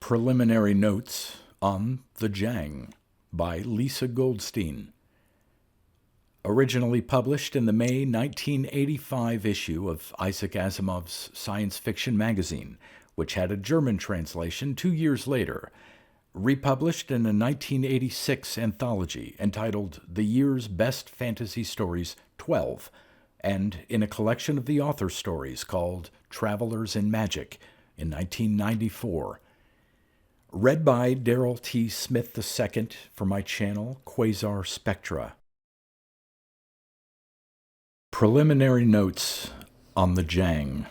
Preliminary Notes on the JANG by Lisa Goldstein. Originally published in the May 1985 issue of Isaac Asimov's science fiction magazine, which had a German translation 2 years later. Republished in a 1986 anthology entitled The Year's Best Fantasy Stories 12, and in a collection of the author's stories called Travelers in Magic in 1994. Read by Darrell T. Smith II for my channel, Quasar Spectra. Preliminary Notes on the JANG.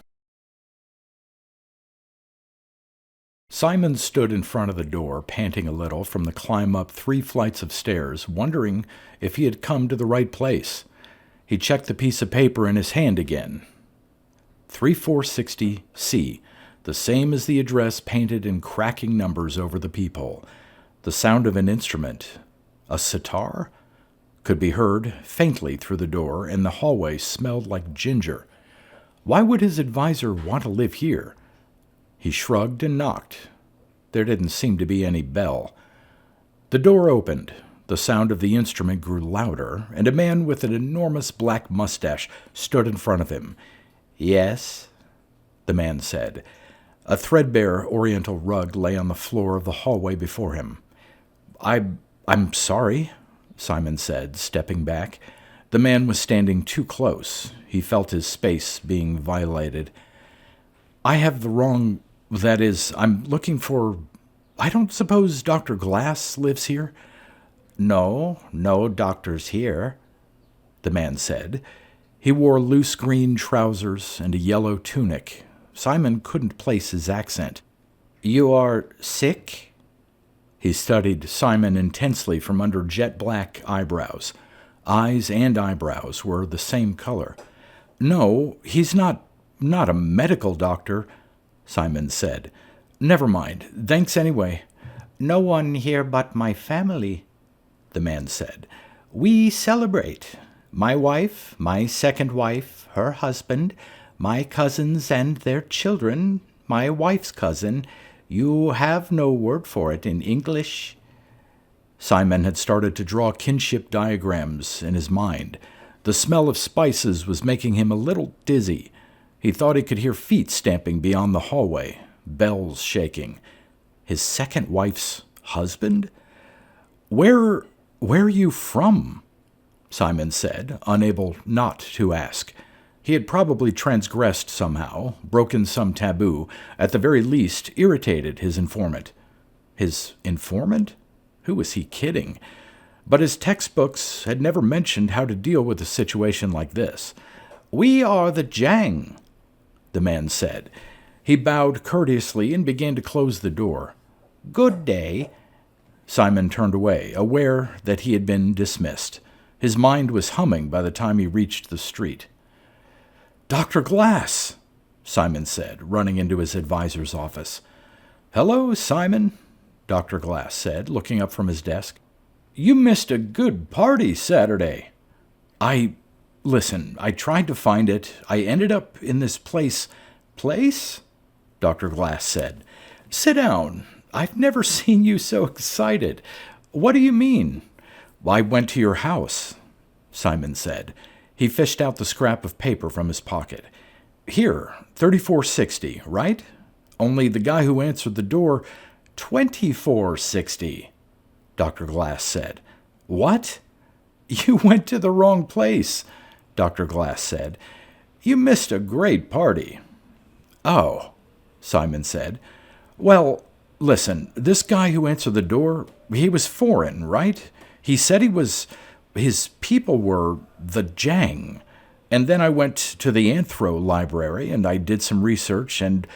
Simon stood in front of the door, panting a little from the climb up 3 flights of stairs, wondering if he had come to the right place. He checked the piece of paper in his hand again. 3460C. The same as the address painted in cracking numbers over the peephole. The sound of an instrument, a sitar, could be heard faintly through the door, and the hallway smelled like ginger. Why would his advisor want to live here? He shrugged and knocked. There didn't seem to be any bell. The door opened. The sound of the instrument grew louder, and a man with an enormous black mustache stood in front of him. "Yes?" the man said. A threadbare oriental rug lay on the floor of the hallway before him. I'm sorry," Simon said, stepping back. The man was standing too close. He felt his space being violated. "I have the wrong... that is, I'm looking for... I don't suppose Dr. Glass lives here?" No doctors here," the man said. He wore loose green trousers and a yellow tunic. Simon couldn't place his accent. "You are sick?" He studied Simon intensely from under jet-black eyebrows. Eyes and eyebrows were the same color. "No, he's not a medical doctor," Simon said. "Never mind. Thanks anyway." "No one here but my family," the man said. "We celebrate. My wife, my second wife, her husband, my cousins and their children, my wife's cousin. You have no word for it in English." Simon had started to draw kinship diagrams in his mind. The smell of spices was making him a little dizzy. He thought he could hear feet stamping beyond the hallway, bells shaking. His second wife's husband? Where are you from?" Simon said, unable not to ask. He had probably transgressed somehow, broken some taboo, at the very least irritated his informant. His informant? Who was he kidding? But his textbooks had never mentioned how to deal with a situation like this. "We are the JANG," the man said. He bowed courteously and began to close the door. "Good day." Simon turned away, aware that he had been dismissed. His mind was humming by the time he reached the street. "Dr. Glass," Simon said, running into his advisor's office. "Hello, Simon," Dr. Glass said, looking up from his desk. "You missed a good party Saturday." Listen, I tried to find it. I ended up in this place." "Place?" Dr. Glass said. "Sit down. I've never seen you so excited. What do you mean?" "I went to your house," Simon said. He fished out the scrap of paper from his pocket. "Here, 3460, right? Only the guy who answered the door..." 2460, Dr. Glass said. "What?" "You went to the wrong place," Dr. Glass said. "You missed a great party." "Oh," Simon said. "Well, listen, this guy who answered the door, he was foreign, right? He said his people were the JANG. And then I went to the Anthro library and I did some research and,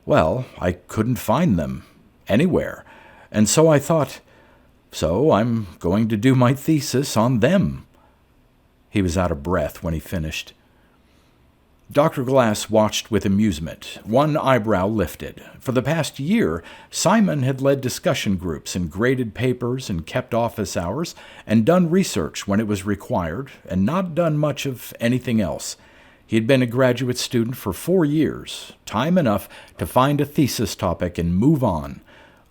well, I couldn't find them anywhere. And so I thought, so I'm going to do my thesis on them." He was out of breath when he finished. Dr. Glass watched with amusement, one eyebrow lifted. For the past year, Simon had led discussion groups and graded papers and kept office hours and done research when it was required and not done much of anything else. He had been a graduate student for 4 years, time enough to find a thesis topic and move on.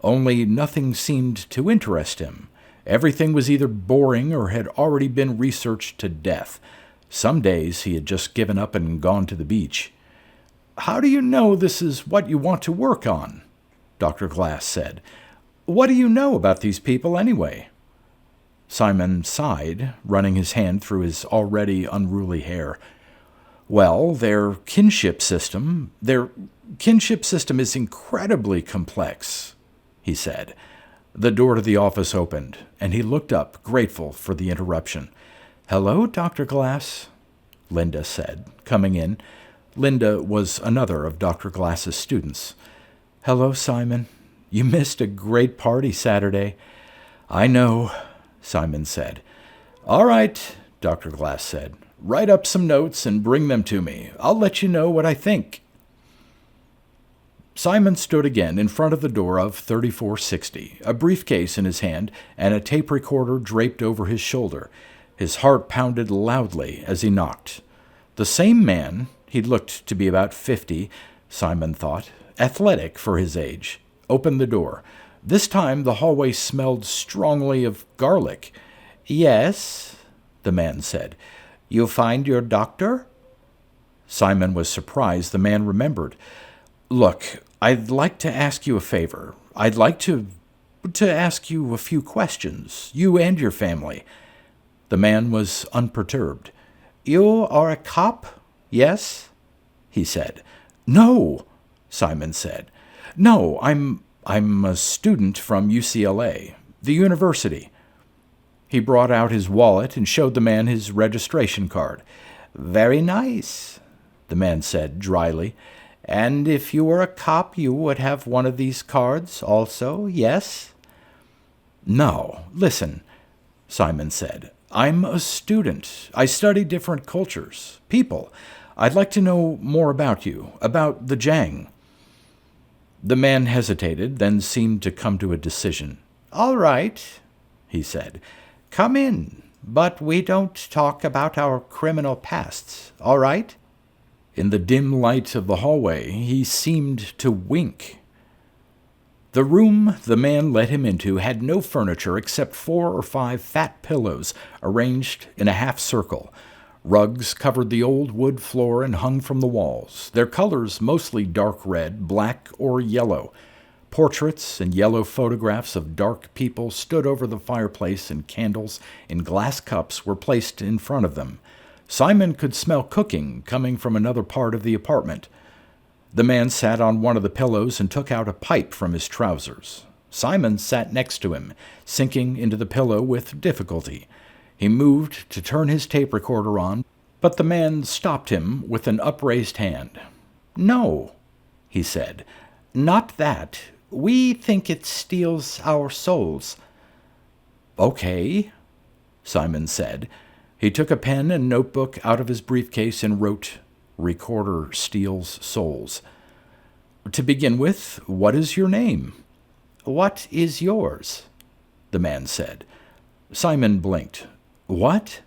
only nothing seemed to interest him. Everything was either boring or had already been researched to death. Some days he had just given up and gone to the beach. "How do you know this is what you want to work on?" Dr. Glass said. "What do you know about these people anyway?" Simon sighed, running his hand through his already unruly hair. "Well, their kinship system is incredibly complex," he said. The door to the office opened, and he looked up, grateful for the interruption. "Hello, Dr. Glass," Linda said, coming in. Linda was another of Dr. Glass's students. "Hello, Simon. You missed a great party Saturday." "I know," Simon said. "All right," Dr. Glass said. "Write up some notes and bring them to me. I'll let you know what I think." Simon stood again in front of the door of 3460, a briefcase in his hand and a tape recorder draped over his shoulder. His heart pounded loudly as he knocked. The same man, he looked to be about 50, Simon thought, athletic for his age, opened the door. This time the hallway smelled strongly of garlic. "Yes," the man said. "You find your doctor?" Simon was surprised the man remembered. "Look, I'd like to ask you a favor. I'd like to ask you a few questions, you and your family." The man was unperturbed. "You are a cop, yes?" he said. "No," Simon said. "No, I'm a student from UCLA, the university." He brought out his wallet and showed the man his registration card. "Very nice," the man said dryly. "And if you were a cop, you would have one of these cards also, yes?" "No, listen," Simon said. "I'm a student. I study different cultures, people. I'd like to know more about you, about the JANG." The man hesitated, then seemed to come to a decision. "All right," he said. "Come in, but we don't talk about our criminal pasts, all right?" In the dim light of the hallway, he seemed to wink. The room the man led him into had no furniture except 4 or 5 fat pillows arranged in a half circle. Rugs covered the old wood floor and hung from the walls, their colors mostly dark red, black, or yellow. Portraits and yellow photographs of dark people stood over the fireplace, and candles in glass cups were placed in front of them. Simon could smell cooking coming from another part of the apartment. The man sat on one of the pillows and took out a pipe from his trousers. Simon sat next to him, sinking into the pillow with difficulty. He moved to turn his tape recorder on, but the man stopped him with an upraised hand. "No," he said, "not that. We think it steals our souls." "Okay," Simon said. He took a pen and notebook out of his briefcase and wrote, "Recorder steals souls." "To begin with, what is your name?" "What is yours?" the man said. Simon blinked. "What?"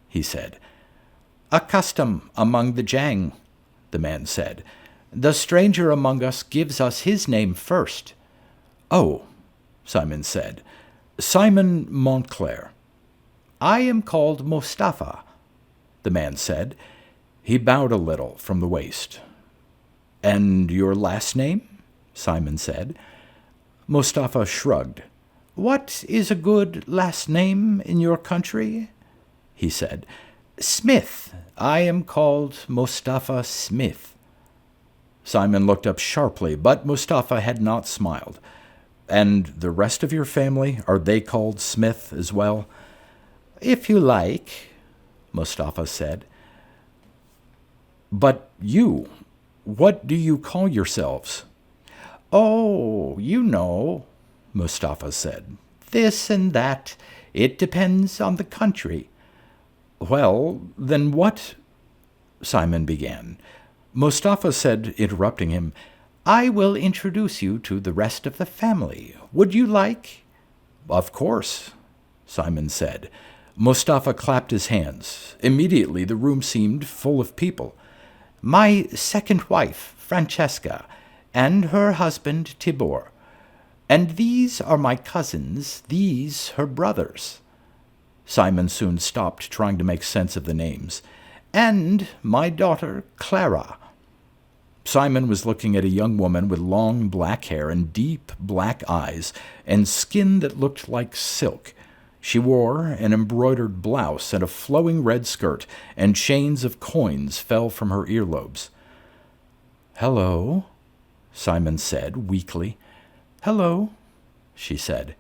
he said. "A custom among the JANG," the man said. "The stranger among us gives us his name first." "Oh," Simon said. "Simon Montclair." "I am called Mustafa," the man said. He bowed a little from the waist. "And your last name?" Simon said. Mustafa shrugged. "What is a good last name in your country?" he said. "Smith. I am called Mustafa Smith." Simon looked up sharply, but Mustafa had not smiled. "And the rest of your family, are they called Smith as well?" "If you like," Mustafa said. "But you, what do you call yourselves?" "Oh, you know," Mustafa said. "This and that. It depends on the country." "Well, then what—" Simon began. Mustafa said, interrupting him, "I will introduce you to the rest of the family. Would you like?" "Of course," Simon said. Mustafa clapped his hands. Immediately the room seemed full of people. "My second wife, Francesca, and her husband, Tibor. And these are my cousins, these her brothers. Simon soon stopped trying to make sense of the names. And my daughter, Clara. Simon was looking at a young woman with long black hair and deep black eyes and skin that looked like silk. She wore an embroidered blouse and a flowing red skirt, and chains of coins fell from her earlobes. "Hello," Simon said weakly. "Hello," she said.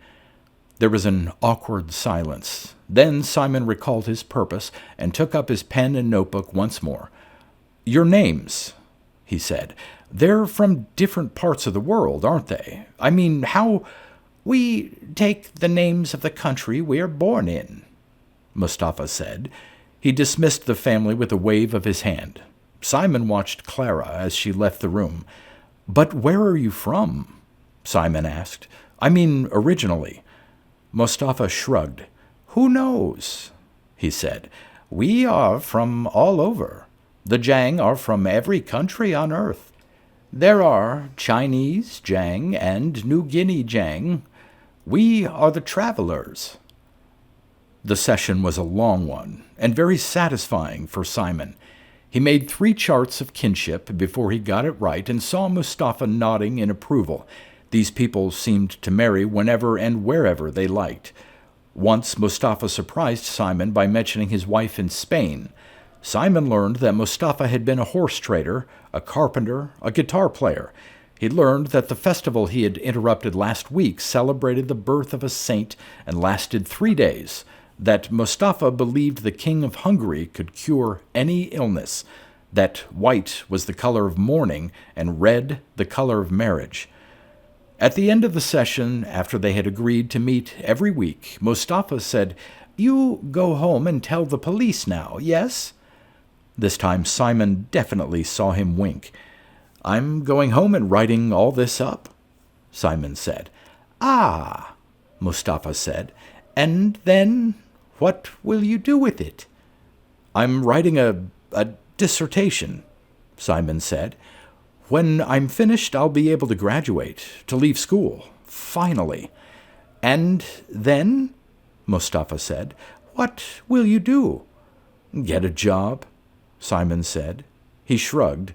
There was an awkward silence. Then Simon recalled his purpose and took up his pen and notebook once more. "Your names," he said. "They're from different parts of the world, aren't they? I mean, how—" "We take the names of the country we are born in," Mustafa said. He dismissed the family with a wave of his hand. Simon watched Clara as she left the room. "But where are you from?" Simon asked. "I mean, originally." Mustafa shrugged. "Who knows?" he said. "We are from all over. The JANG are from every country on Earth. There are Chinese JANG and New Guinea JANG. We are the travelers." The session was a long one, and very satisfying for Simon. He made 3 charts of kinship before he got it right and saw Mustafa nodding in approval. These people seemed to marry whenever and wherever they liked. Once Mustafa surprised Simon by mentioning his wife in Spain. Simon learned that Mustafa had been a horse trader, a carpenter, a guitar player. He learned that the festival he had interrupted last week celebrated the birth of a saint and lasted 3 days, that Mustafa believed the king of Hungary could cure any illness, that white was the color of mourning and red the color of marriage. At the end of the session, after they had agreed to meet every week, Mustafa said, "You go home and tell the police now, yes?" This time Simon definitely saw him wink. "I'm going home and writing all this up," Simon said. "Ah," Mustafa said. "And then what will you do with it?" "I'm writing a dissertation," Simon said. "When I'm finished, I'll be able to graduate, to leave school, finally." "And then," Mustafa said, "what will you do?" "Get a job," Simon said. He shrugged.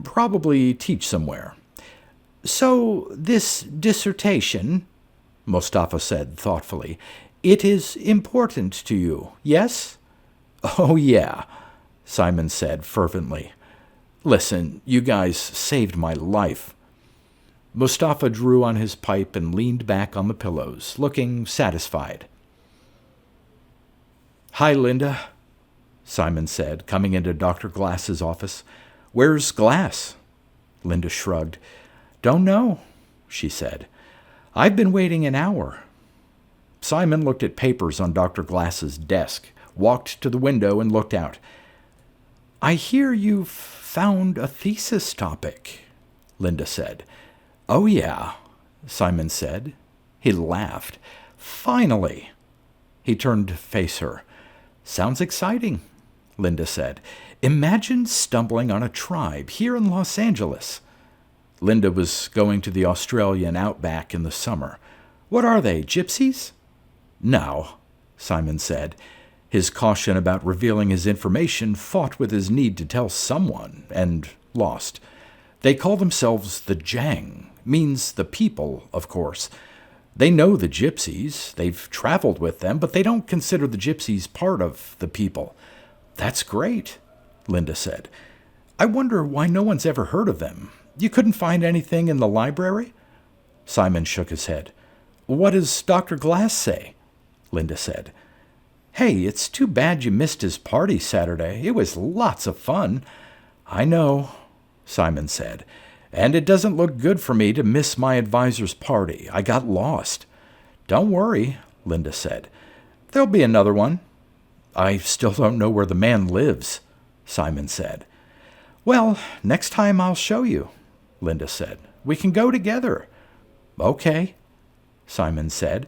"Probably teach somewhere." "So this dissertation," Mustafa said thoughtfully, "it is important to you, yes?" "Oh, yeah," Simon said fervently. "Listen, you guys saved my life." Mustafa drew on his pipe and leaned back on the pillows, looking satisfied. "Hi, Linda," Simon said, coming into Dr. Glass's office. "Where's Glass?" Linda shrugged. "Don't know," she said. "I've been waiting an hour." Simon looked at papers on Dr. Glass's desk, walked to the window and looked out. "I hear you've found a thesis topic," Linda said. "Oh, yeah," Simon said. He laughed. "Finally." He turned to face her. "Sounds exciting," Linda said. "Imagine stumbling on a tribe here in Los Angeles." Linda was going to the Australian outback in the summer. "What are they, gypsies?" "No," Simon said. His caution about revealing his information fought with his need to tell someone, and lost. "They call themselves the JANG. Means the people, of course. They know the gypsies. They've traveled with them, but they don't consider the gypsies part of the people." "That's great," Linda said. "I wonder why no one's ever heard of them. You couldn't find anything in the library?" Simon shook his head. "What does Dr. Glass say?" Linda said. "Hey, it's too bad you missed his party Saturday. It was lots of fun." "I know," Simon said. "And it doesn't look good for me to miss my advisor's party. I got lost." "Don't worry," Linda said. "There'll be another one." "I still don't know where the man lives," Simon said. "Well, next time I'll show you," Linda said. "We can go together." "Okay," Simon said.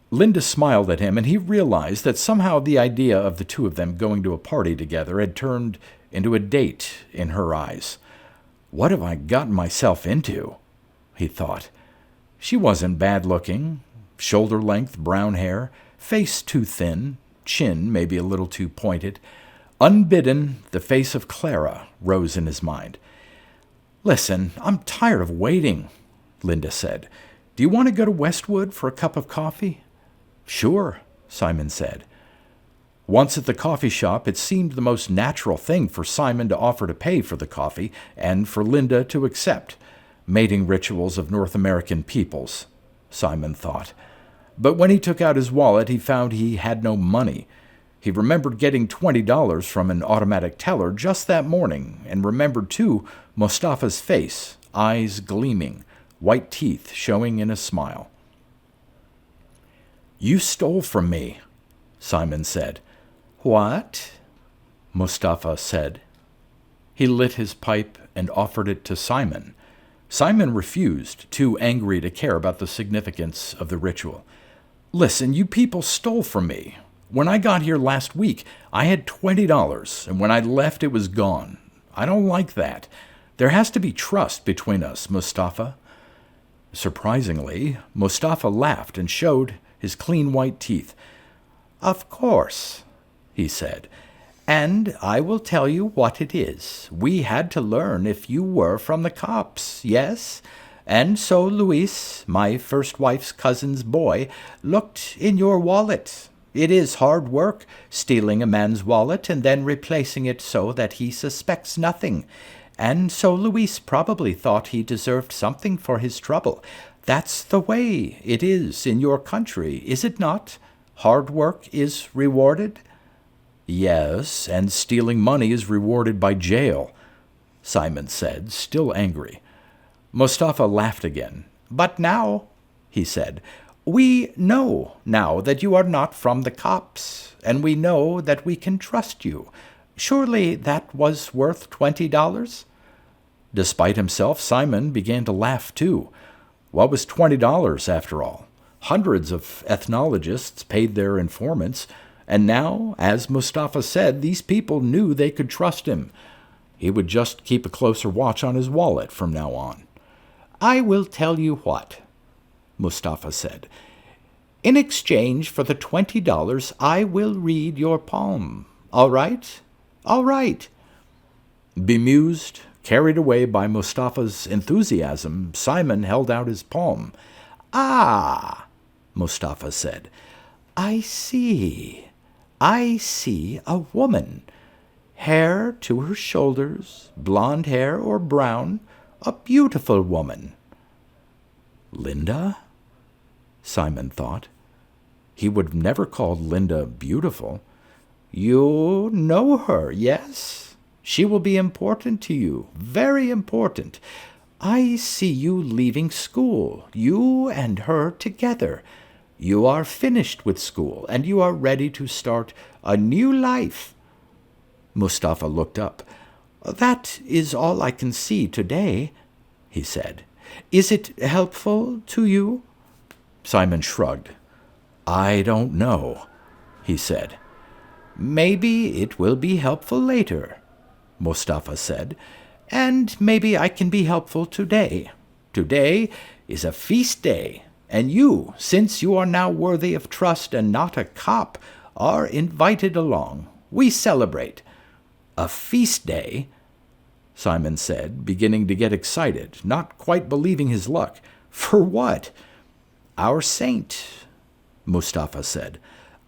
Linda smiled at him, and he realized that somehow the idea of the two of them going to a party together had turned into a date in her eyes. "What have I gotten myself into?" he thought. She wasn't bad-looking, shoulder-length brown hair, face too thin, chin maybe a little too pointed. Unbidden, the face of Clara rose in his mind. "Listen, I'm tired of waiting," Linda said. "Do you want to go to Westwood for a cup of coffee?" "Sure," Simon said. Once at the coffee shop, it seemed the most natural thing for Simon to offer to pay for the coffee and for Linda to accept. Mating rituals of North American peoples, Simon thought. But when he took out his wallet, he found he had no money. He remembered getting $20 from an automatic teller just that morning, and remembered, too, Mustafa's face, eyes gleaming, white teeth showing in a smile. "You stole from me," Simon said. "What?" Mustafa said. He lit his pipe and offered it to Simon. Simon refused, too angry to care about the significance of the ritual. "Listen, you people stole from me. When I got here last week, I had $20, and when I left, it was gone. I don't like that. There has to be trust between us, Mustafa." Surprisingly, Mustafa laughed and showed his clean white teeth. "Of course," he said. "And I will tell you what it is. We had to learn if you were from the cops, yes? And so Luis, my first wife's cousin's boy, looked in your wallet. It is hard work, stealing a man's wallet and then replacing it so that he suspects nothing. And so Luis probably thought he deserved something for his trouble. That's the way it is in your country, is it not? Hard work is rewarded?" "Yes, and stealing money is rewarded by jail," Simon said, still angry. Mustafa laughed again. "But now," he said, "we know now that you are not from the cops, and we know that we can trust you. Surely that was worth $20? Despite himself, Simon began to laugh too. What was $20 after all? Hundreds of ethnologists paid their informants, and now, as Mustafa said, these people knew they could trust him. He would just keep a closer watch on his wallet from now on. "I will tell you what," Mustafa said. "In exchange for the $20, I will read your palm. All right? All right." Bemused, carried away by Mustafa's enthusiasm, Simon held out his palm. "Ah," Mustafa said, I see a woman. Hair to her shoulders, blonde hair or brown, a beautiful woman." "Linda?" Simon thought. He would have never called Linda beautiful. "You know her, yes? She will be important to you, very important. I see you leaving school, you and her together. You are finished with school, and you are ready to start a new life." Mustafa looked up. "That is all I can see today," he said. "Is it helpful to you?" Simon shrugged. "I don't know," he said. "Maybe it will be helpful later," Mustafa said. "And maybe I can be helpful today. Today is a feast day, and you, since you are now worthy of trust and not a cop, are invited along. We celebrate." "A feast day?" Simon said, beginning to get excited, not quite believing his luck. "For what?" "Our saint," Mustafa said.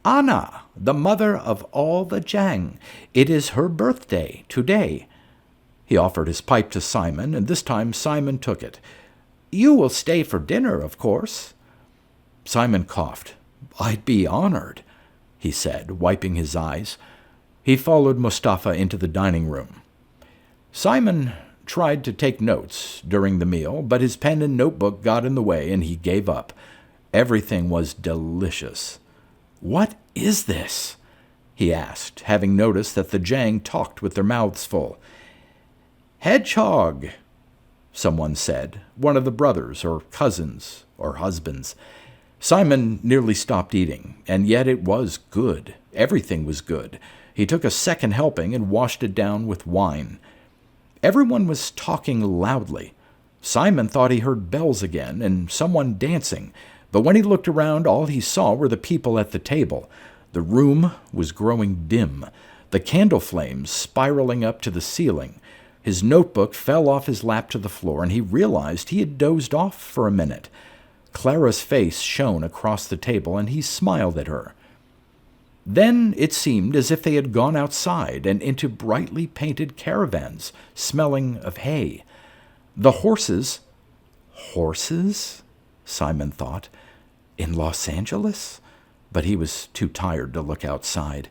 "Anna, the mother of all the JANG. It is her birthday today." He offered his pipe to Simon, and this time Simon took it. "You will stay for dinner, of course." Simon coughed. "I'd be honored," he said, wiping his eyes. He followed Mustafa into the dining room. Simon tried to take notes during the meal, but his pen and notebook got in the way, and he gave up. Everything was delicious. "What is this?" he asked, having noticed that the JANG talked with their mouths full. "Hedgehog," someone said, one of the brothers or cousins or husbands. Simon nearly stopped eating, and yet it was good. Everything was good. He took a second helping and washed it down with wine. Everyone was talking loudly. Simon thought he heard bells again and someone dancing, but when he looked around, all he saw were the people at the table. The room was growing dim, the candle flames spiraling up to the ceiling. His notebook fell off his lap to the floor, and he realized he had dozed off for a minute. Clara's face shone across the table, and he smiled at her. Then it seemed as if they had gone outside and into brightly painted caravans, smelling of hay. The horses— Horses? Simon thought. In Los Angeles? But he was too tired to look outside.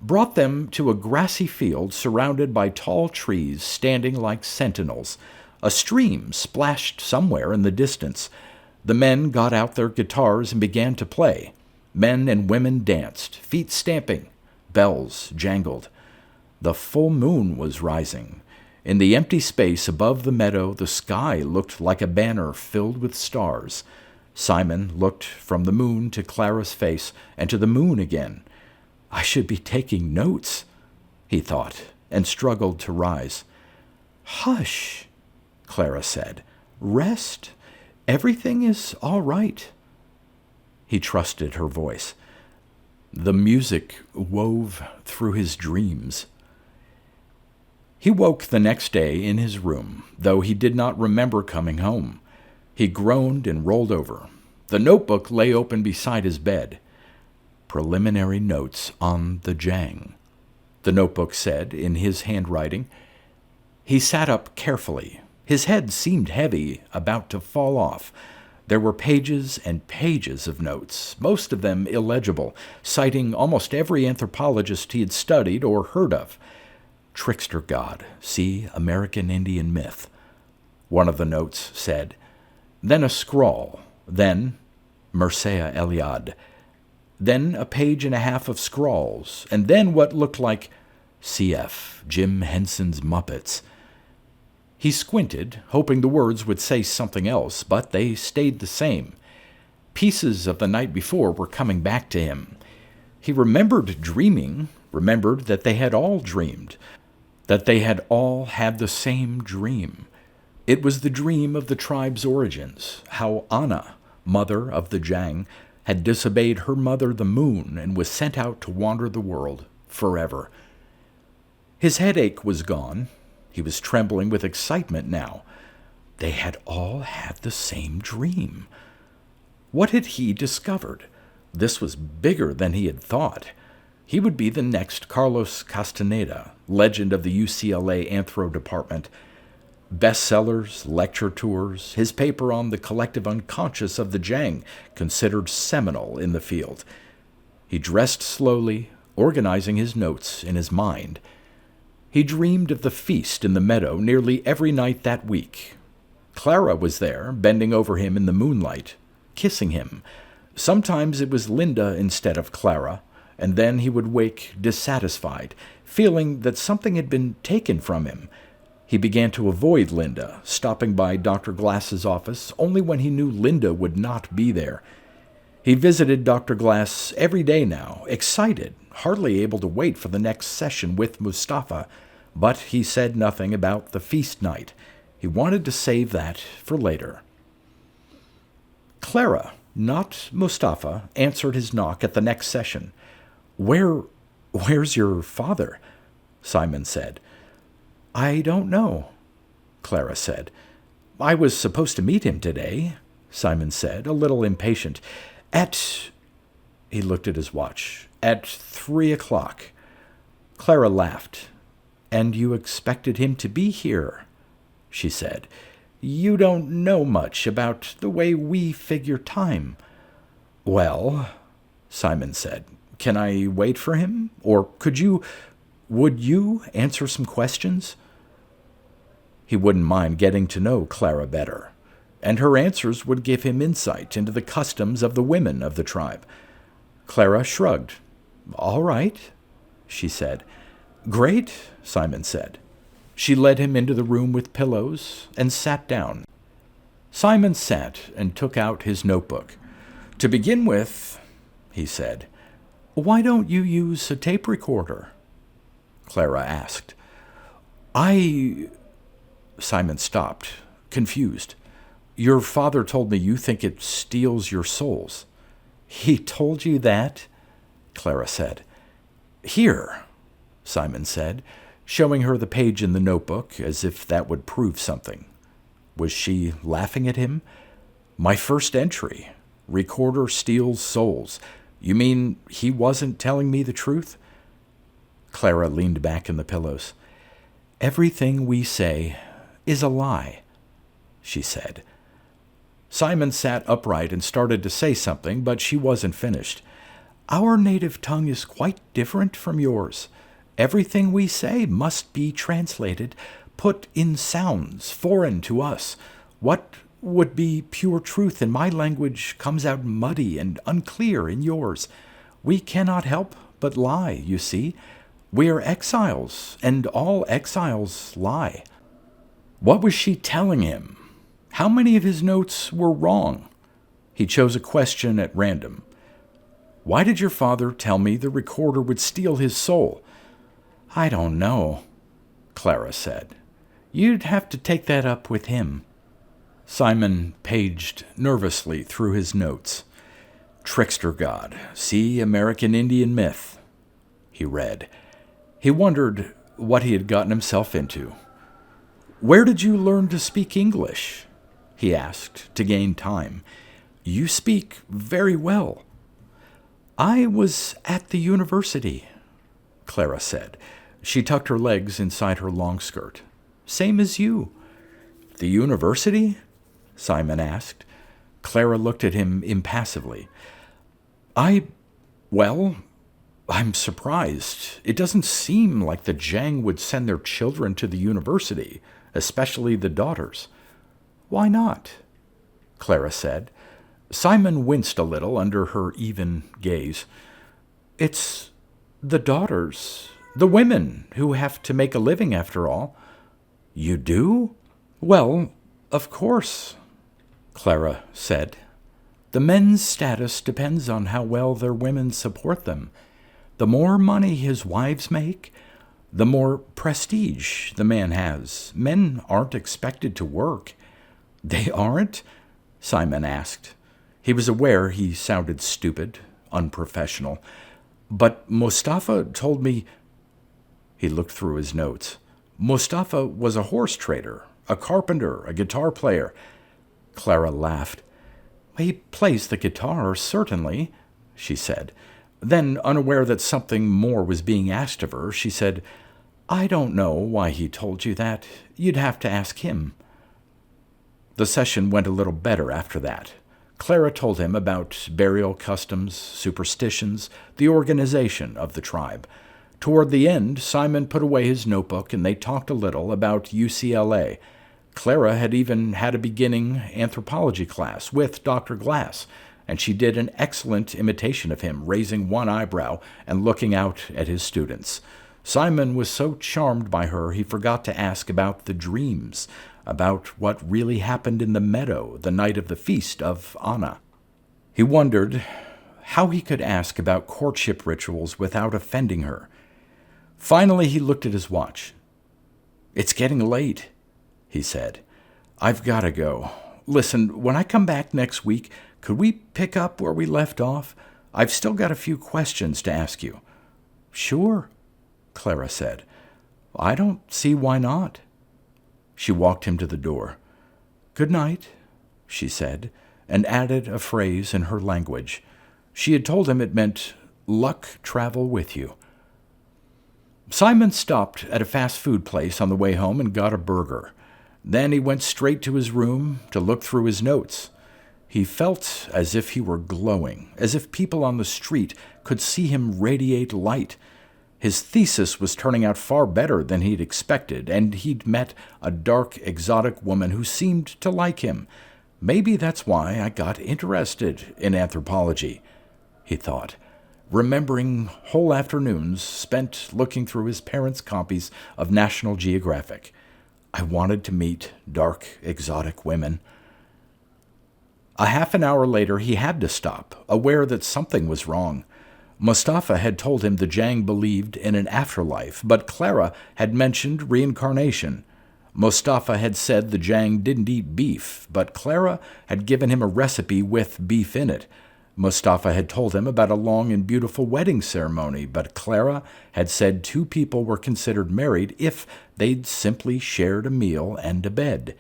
Brought them to a grassy field surrounded by tall trees standing like sentinels. A stream splashed somewhere in the distance. The men got out their guitars and began to play. Men and women danced, feet stamping. Bells jangled. The full moon was rising. In the empty space above the meadow, the sky looked like a banner filled with stars. Simon looked from the moon to Clara's face and to the moon again. I should be taking notes, he thought, and struggled to rise. Hush, Clara said. Rest. Everything is all right. He trusted her voice. The music wove through his dreams. He woke the next day in his room, though he did not remember coming home. He groaned and rolled over. The notebook lay open beside his bed. Preliminary notes on the JANG, the notebook said in his handwriting. He sat up carefully. His head seemed heavy, about to fall off. There were pages and pages of notes, most of them illegible, citing almost every anthropologist he had studied or heard of. Trickster God, see American Indian myth, one of the notes said. Then a scrawl, then Mircea Eliade, then a page and a half of scrawls, and then what looked like CF, Jim Henson's Muppets. He squinted, hoping the words would say something else, but they stayed the same. Pieces of the night before were coming back to him. He remembered dreaming, remembered that they had all dreamed, that they had all had the same dream. It was the dream of the tribe's origins, how Anna, mother of the JANG, had disobeyed her mother the moon and was sent out to wander the world forever. His headache was gone. He was trembling with excitement now. They had all had the same dream. What had he discovered? This was bigger than he had thought. He would be the next Carlos Castaneda, legend of the UCLA Anthro Department. Bestsellers, lecture tours, his paper on the collective unconscious of the JANG, considered seminal in the field. He dressed slowly, organizing his notes in his mind. He dreamed of the feast in the meadow nearly every night that week. Clara was there, bending over him in the moonlight, kissing him. Sometimes it was Linda instead of Clara, and then he would wake dissatisfied, feeling that something had been taken from him. He began to avoid Linda, stopping by Dr. Glass's office only when he knew Linda would not be there. He visited Dr. Glass every day now, excited, hardly able to wait for the next session with Mustafa, but he said nothing about the feast night. He wanted to save that for later. Clara, not Mustafa, answered his knock at the next session. Where's your father? Simon said. I don't know, Clara said. I was supposed to meet him today, Simon said, a little impatient. He looked at his watch. At 3:00. Clara laughed. And you expected him to be here, she said. You don't know much about the way we figure time. Well, Simon said, can I wait for him? Or would you answer some questions? He wouldn't mind getting to know Clara better, and her answers would give him insight into the customs of the women of the tribe. Clara shrugged. All right, she said. Great, Simon said. She led him into the room with pillows and sat down. Simon sat and took out his notebook. To begin with, he said, why don't you use a tape recorder? Clara asked. Simon stopped. confused. Your father told me you think it steals your souls. He told you that? Clara said. Here, Simon said, showing her the page in the notebook as if that would prove something. Was she laughing at him? My first entry. Recorder steals souls. You mean he wasn't telling me the truth? Clara leaned back in the pillows. Everything we say is a lie, she said. Simon sat upright and started to say something, but she wasn't finished. Our native tongue is quite different from yours. Everything we say must be translated, put in sounds foreign to us. What would be pure truth in my language comes out muddy and unclear in yours. We cannot help but lie, you see. We are exiles, and all exiles lie. What was she telling him? How many of his notes were wrong? He chose a question at random. Why did your father tell me the recorder would steal his soul? I don't know, Clara said. You'd have to take that up with him. Simon paged nervously through his notes. Trickster God, see American Indian myth, he read. He wondered what he had gotten himself into. Where did you learn to speak English? He asked, to gain time. You speak very well. I was at the university, Clara said. She tucked her legs inside her long skirt. Same as you. The university? Simon asked. Clara looked at him impassively. I'm surprised. It doesn't seem like the JANG would send their children to the university, especially the daughters. Why not? Clara said. Simon winced a little under her even gaze. It's the daughters, the women who have to make a living after all. You do? Well, of course, Clara said. The men's status depends on how well their women support them. The more money his wives make, the more prestige the man has. Men aren't expected to work. They aren't? Simon asked. He was aware he sounded stupid, unprofessional. But Mustafa told me... He looked through his notes. Mustafa was a horse trader, a carpenter, a guitar player. Clara laughed. He plays the guitar, certainly, she said. Then, unaware that something more was being asked of her, she said, I don't know why he told you that. You'd have to ask him. The session went a little better after that. Clara told him about burial customs, superstitions, the organization of the tribe. Toward the end, Simon put away his notebook and they talked a little about UCLA. Clara had even had a beginning anthropology class with Dr. Glass, and she did an excellent imitation of him, raising one eyebrow and looking out at his students. Simon was so charmed by her he forgot to ask about the dreams, about what really happened in the meadow the night of the feast of Anna. He wondered how he could ask about courtship rituals without offending her. Finally, he looked at his watch. It's getting late, he said. I've got to go. Listen, when I come back next week, could we pick up where we left off? I've still got a few questions to ask you. Sure, Clara said. I don't see why not. She walked him to the door. Good night, she said, and added a phrase in her language. She had told him it meant, luck travel with you. Simon stopped at a fast food place on the way home and got a burger. Then he went straight to his room to look through his notes. He felt as if he were glowing, as if people on the street could see him radiate light. His thesis was turning out far better than he'd expected, and he'd met a dark, exotic woman who seemed to like him. Maybe that's why I got interested in anthropology, he thought, remembering whole afternoons spent looking through his parents' copies of National Geographic. I wanted to meet dark, exotic women. A half an hour later, he had to stop, aware that something was wrong. Mustafa had told him the JANG believed in an afterlife, but Clara had mentioned reincarnation. Mustafa had said the JANG didn't eat beef, but Clara had given him a recipe with beef in it. Mustafa had told him about a long and beautiful wedding ceremony, but Clara had said 2 people were considered married if they'd simply shared a meal and a bed.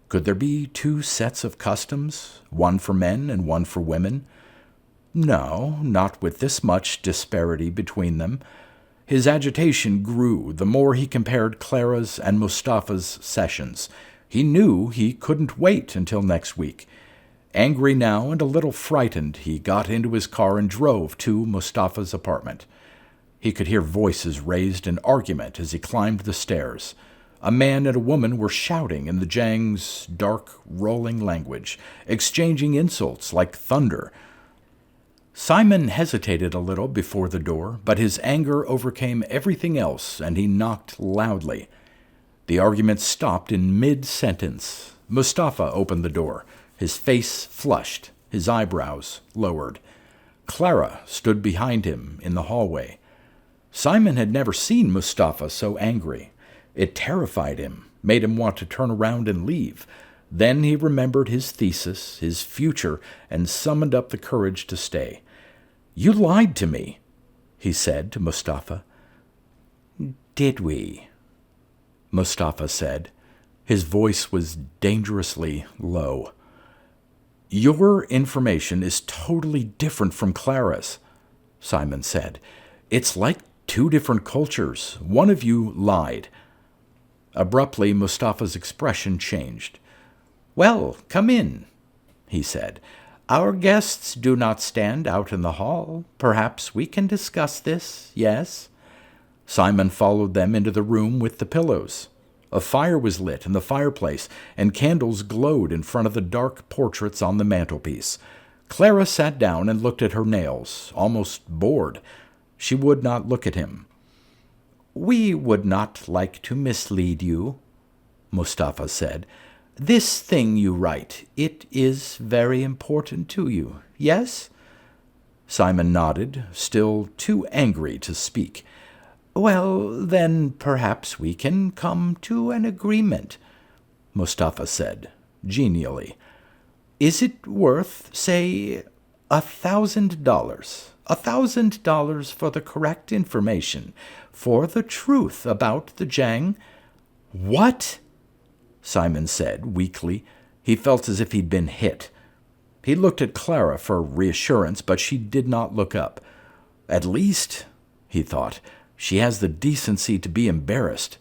Could there be 2 sets of customs, one for men and one for women? No, not with this much disparity between them. His agitation grew the more he compared Clara's and Mustafa's sessions. He knew he couldn't wait until next week. Angry now and a little frightened, he got into his car and drove to Mustafa's apartment. He could hear voices raised in argument as he climbed the stairs. A man and a woman were shouting in the JANG's dark, rolling language, exchanging insults like thunder. Simon hesitated a little before the door, but his anger overcame everything else, and he knocked loudly. The argument stopped in mid-sentence. Mustafa opened the door, his face flushed, his eyebrows lowered. Clara stood behind him in the hallway. Simon had never seen Mustafa so angry. It terrified him, made him want to turn around and leave. Then he remembered his thesis, his future, and summoned up the courage to stay. "You lied to me," he said to Mustafa. "Did we?" Mustafa said. His voice was dangerously low. "Your information is totally different from Clara's," Simon said. "It's like 2 different cultures. One of you lied." Abruptly, Mustafa's expression changed. "Well, come in," he said. "Our guests do not stand out in the hall. Perhaps we can discuss this, yes?" Simon followed them into the room with the pillows. A fire was lit in the fireplace, and candles glowed in front of the dark portraits on the mantelpiece. Clara sat down and looked at her nails, almost bored. She would not look at him. "We would not like to mislead you," Mustafa said. "This thing you write, it is very important to you, yes?" Simon nodded, still too angry to speak. "Well, then perhaps we can come to an agreement," Mustafa said, genially. "Is it worth, say, $1,000? $1,000 for the correct information, for the truth about the JANG?" "What?" Simon said, weakly. He felt as if he'd been hit. He looked at Clara for reassurance, but she did not look up. At least, he thought, she has the decency to be embarrassed.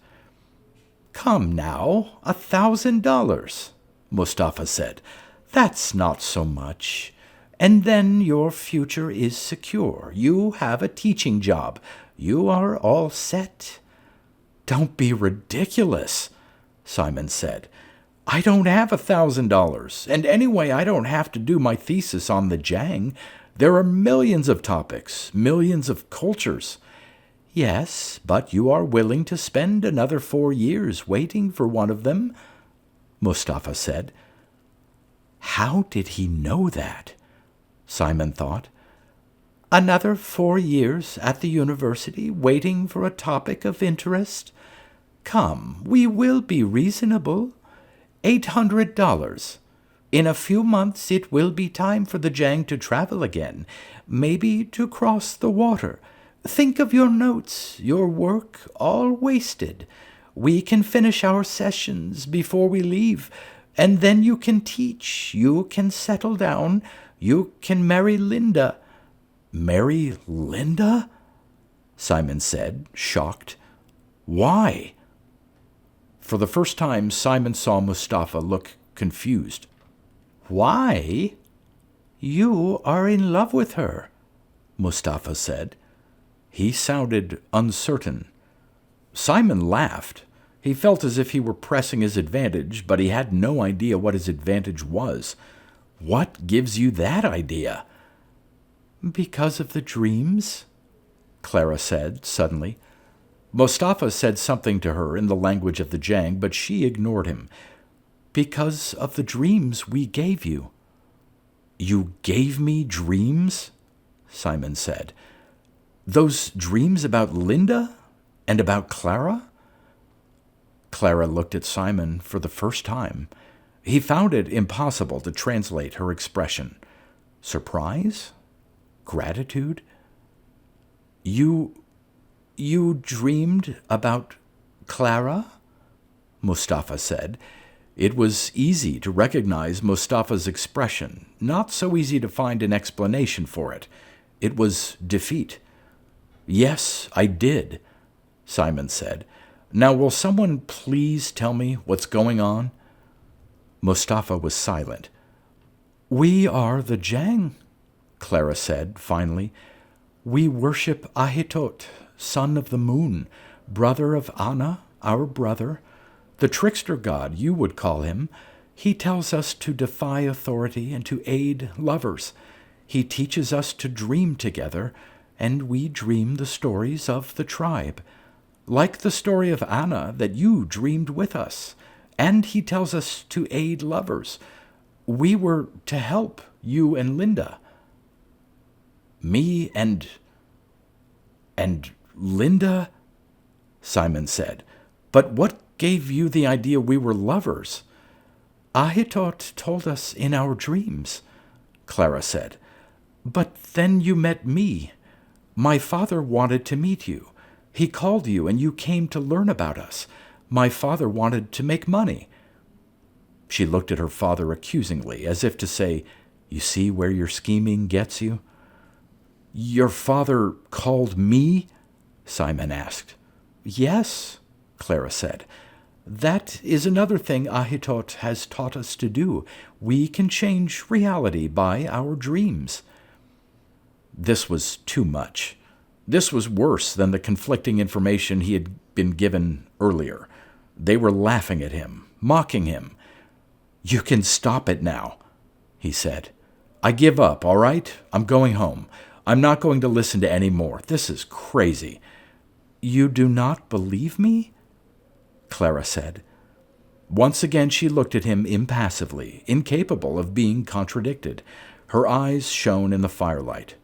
"Come now, $1,000, Mustafa said. "That's not so much. And then your future is secure. You have a teaching job. You are all set." "Don't be ridiculous," Simon said. "I don't have $1,000, and anyway I don't have to do my thesis on the JANG. There are millions of topics, millions of cultures." "Yes, but you are willing to spend another 4 years waiting for one of them," Mustafa said. How did he know that? Simon thought. Another 4 years at the university waiting for a topic of interest? Come, we will be reasonable. $800. In a few months it will be time for the JANG to travel again, maybe to cross the water. Think of your notes, your work, all wasted. We can finish our sessions before we leave, and then you can teach, you can settle down, you can marry Linda. Marry Linda? Simon said, shocked. Why? For the first time, Simon saw Mustafa look confused. Why? You are in love with her, Mustafa said. He sounded uncertain. Simon laughed. He felt as if he were pressing his advantage, but he had no idea what his advantage was. What gives you that idea? Because of the dreams, Clara said suddenly. Mustafa said something to her in the language of the JANG, but she ignored him. Because of the dreams we gave you. You gave me dreams? Simon said. Those dreams about Linda and about Clara? Clara looked at Simon for the first time. He found it impossible to translate her expression. Surprise? Gratitude? You dreamed about Clara? Mustafa said. It was easy to recognize Mustafa's expression, not so easy to find an explanation for it. It was defeat. Yes, I did, Simon said. Now will someone please tell me what's going on? Mustafa was silent. We are the JANG, Clara said, finally. We worship Ahitot, son of the moon, brother of Anna, our brother, the trickster god, you would call him. He tells us to defy authority and to aid lovers. He teaches us to dream together, and we dream the stories of the tribe, like the story of Anna that you dreamed with us. And he tells us to aid lovers. We were to help you and Linda. Me and Linda? Simon said. But what gave you the idea we were lovers? Ahitot told us in our dreams, Clara said. But then you met me. My father wanted to meet you. He called you and you came to learn about us. My father wanted to make money. She looked at her father accusingly, as if to say, You see where your scheming gets you? Your father called me? Simon asked. Yes, Clara said. That is another thing Ahitot has taught us to do. We can change reality by our dreams. This was too much. This was worse than the conflicting information he had been given earlier. They were laughing at him, mocking him. You can stop it now, he said. I give up, all right? I'm going home. I'm not going to listen to any more. This is crazy. You do not believe me? Clara said. Once again she looked at him impassively, incapable of being contradicted. Her eyes shone in the firelight.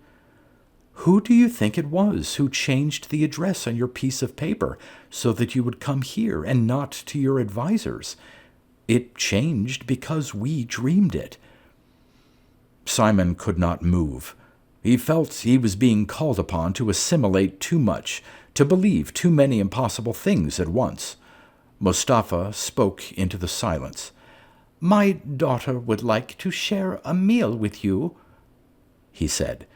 Who do you think it was who changed the address on your piece of paper so that you would come here and not to your advisors? It changed because we dreamed it. Simon could not move. He felt he was being called upon to assimilate too much, to believe too many impossible things at once. Mustafa spoke into the silence. My daughter would like to share a meal with you, he said.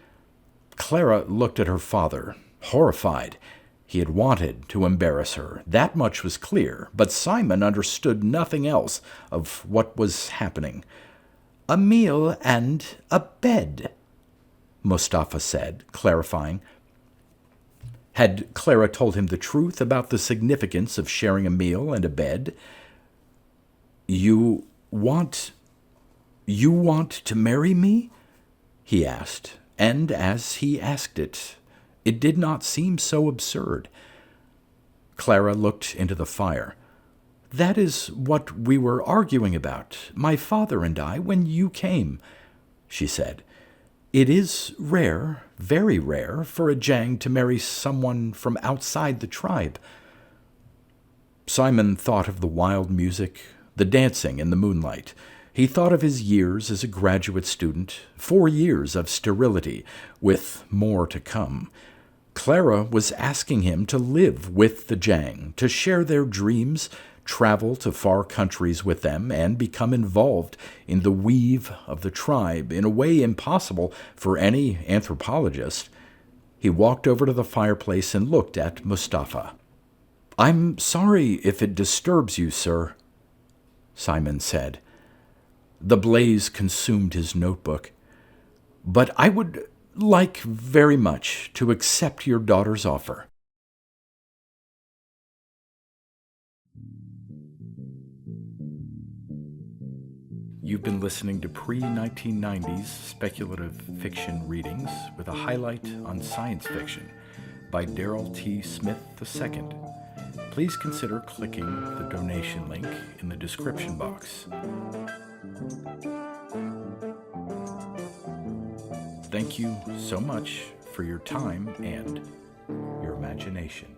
Clara looked at her father, horrified. He had wanted to embarrass her. That much was clear, but Simon understood nothing else of what was happening. A meal and a bed, Mustafa said, clarifying. Had Clara told him the truth about the significance of sharing a meal and a bed? You want to marry me? He asked, and as he asked it, it did not seem so absurd. Clara looked into the fire. That is what we were arguing about, my father and I, when you came, she said. It is rare, very rare, for a JANG to marry someone from outside the tribe. Simon thought of the wild music, the dancing in the moonlight. He thought of his years as a graduate student, 4 years of sterility, with more to come. Clara was asking him to live with the JANG, to share their dreams, travel to far countries with them, and become involved in the weave of the tribe in a way impossible for any anthropologist. He walked over to the fireplace and looked at Mustafa. I'm sorry if it disturbs you, sir, Simon said. The blaze consumed his notebook. But I would like very much to accept your daughter's offer. You've been listening to pre-1990s speculative fiction readings with a highlight on science fiction by Darrell T. Smith II. Please consider clicking the donation link in the description box. Thank you so much for your time and your imagination.